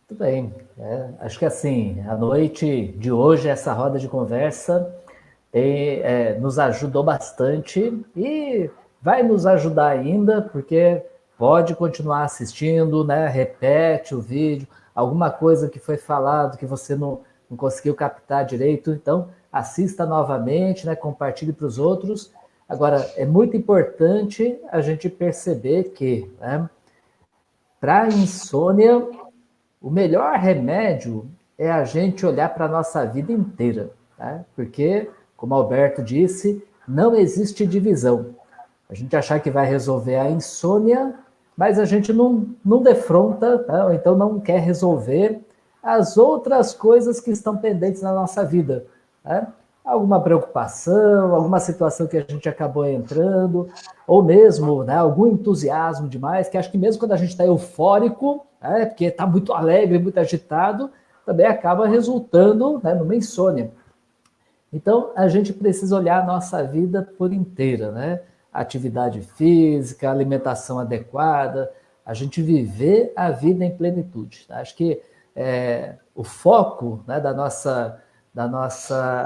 Muito bem. Acho que assim, a noite de hoje, essa roda de conversa nos ajudou bastante e vai nos ajudar ainda, porque pode continuar assistindo, né? Repete o vídeo, alguma coisa que foi falado que você não conseguiu captar direito, então assista novamente, né? Compartilhe para os outros. Agora, é muito importante a gente perceber que, né, para a insônia, o melhor remédio é a gente olhar para a nossa vida inteira, tá? Porque, como Alberto disse, não existe divisão. A gente achar que vai resolver a insônia, mas a gente não defronta, tá? Ou então não quer resolver as outras coisas que estão pendentes na nossa vida, tá? Alguma preocupação, alguma situação que a gente acabou entrando, ou mesmo, né, algum entusiasmo demais, que acho que mesmo quando a gente está eufórico, porque está muito alegre, muito agitado, também acaba resultando, né, numa insônia. Então, a gente precisa olhar a nossa vida por inteira, né? Atividade física, alimentação adequada, a gente viver a vida em plenitude. Tá? Acho que o foco, né, da nossa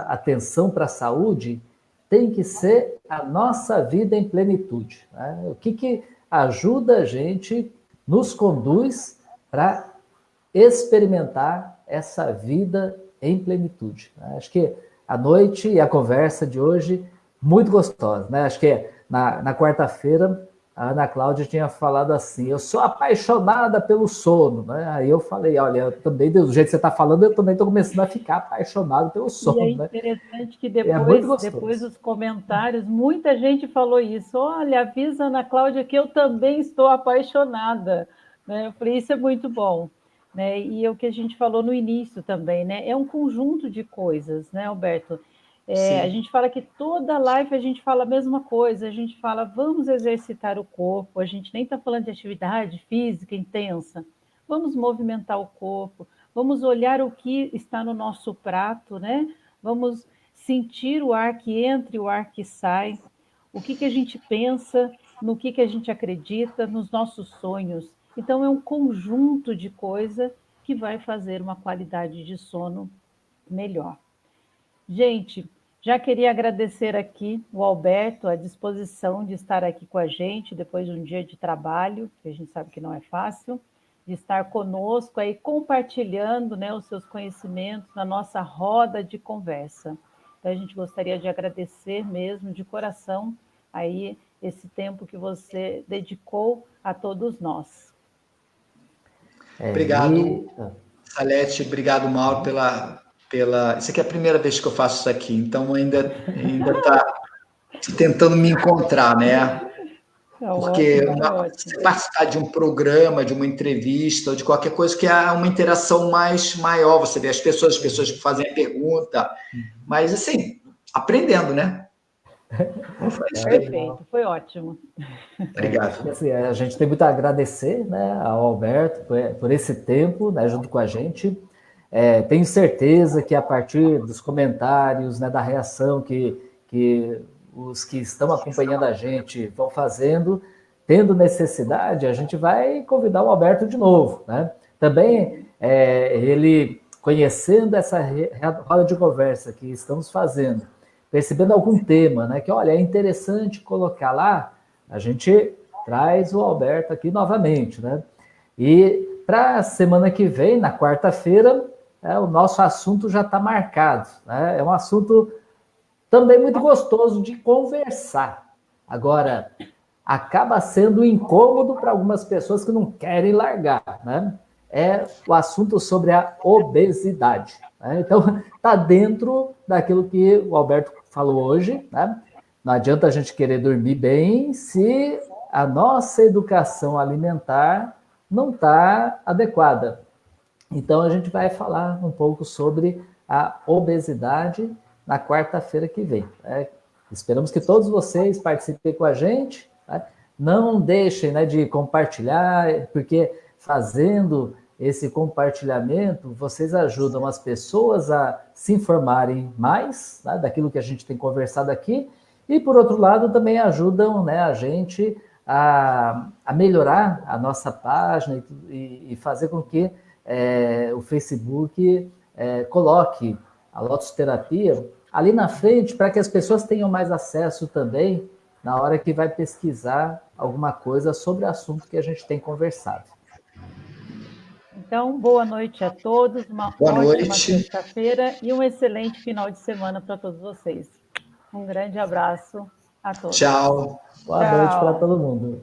atenção para a saúde tem que ser a nossa vida em plenitude. Né? O que ajuda a gente, nos conduz para experimentar essa vida em plenitude. Acho que a noite e a conversa de hoje, muito gostosa. Né? Acho que na quarta-feira, a Ana Cláudia tinha falado assim, eu sou apaixonada pelo sono. Né? Aí eu falei, olha, eu também, do jeito que você está falando, eu também estou começando a ficar apaixonado pelo sono.
E é
né?
interessante que
É muito
depois
gostoso.
dos comentários, muita gente falou isso. Olha, avisa a Ana Cláudia que eu também estou apaixonada. Né? Eu falei, isso é muito bom. Né? E é o que a gente falou no início também, né? É um conjunto de coisas, né, Alberto? A gente fala que toda live a gente fala a mesma coisa, a gente fala, vamos exercitar o corpo, a gente nem está falando de atividade física intensa, vamos movimentar o corpo, vamos olhar o que está no nosso prato, né? Vamos sentir o ar que entra e o ar que sai, o que a gente pensa, no que a gente acredita, nos nossos sonhos. Então, é um conjunto de coisas que vai fazer uma qualidade de sono melhor. Gente, já queria agradecer aqui o Alberto, a disposição de estar aqui com a gente depois de um dia de trabalho, que a gente sabe que não é fácil, de estar conosco aí compartilhando, né, os seus conhecimentos na nossa roda de conversa. Então, a gente gostaria de agradecer mesmo de coração aí esse tempo que você dedicou a todos nós.
Obrigado, Salete, obrigado, Mauro, pela. Isso aqui é a primeira vez que eu faço isso aqui, então ainda está tentando me encontrar, né? Porque você participar de um programa, de uma entrevista, ou de qualquer coisa que há uma interação maior, você vê as pessoas que fazem a pergunta, mas assim, aprendendo, né?
Perfeito, foi ótimo.
Obrigado.
Assim, a gente tem muito a agradecer, né, ao Alberto por esse tempo, né, junto com a gente. Tenho certeza que a partir dos comentários, né, da reação que os que estão acompanhando a gente vão fazendo, tendo necessidade, a gente vai convidar o Alberto de novo. Né? Também ele conhecendo essa roda de conversa que estamos fazendo, percebendo algum tema, né, que olha, é interessante colocar lá, a gente traz o Alberto aqui novamente. Né? E para a semana que vem, na quarta-feira, o nosso assunto já está marcado. Né? É um assunto também muito gostoso de conversar. Agora, acaba sendo incômodo para algumas pessoas que não querem largar. Né? É o assunto sobre a obesidade. Né? Então, está dentro daquilo que o Alberto falou hoje. Né? Não adianta a gente querer dormir bem se a nossa educação alimentar não está adequada. Então, a gente vai falar um pouco sobre a obesidade na quarta-feira que vem. Né? Esperamos que todos vocês participem com a gente. Né? Não deixem, né, de compartilhar, porque fazendo esse compartilhamento, vocês ajudam as pessoas a se informarem mais, né, daquilo que a gente tem conversado aqui, e, por outro lado, também ajudam, né, a gente a melhorar a nossa página e fazer com que o Facebook coloque a lototerapia ali na frente para que as pessoas tenham mais acesso também na hora que vai pesquisar alguma coisa sobre o assunto que a gente tem conversado.
Então, boa noite a todos, uma ótima sexta-feira e um excelente final de semana para todos vocês. Um grande abraço a todos.
Tchau.
Boa noite para todo mundo.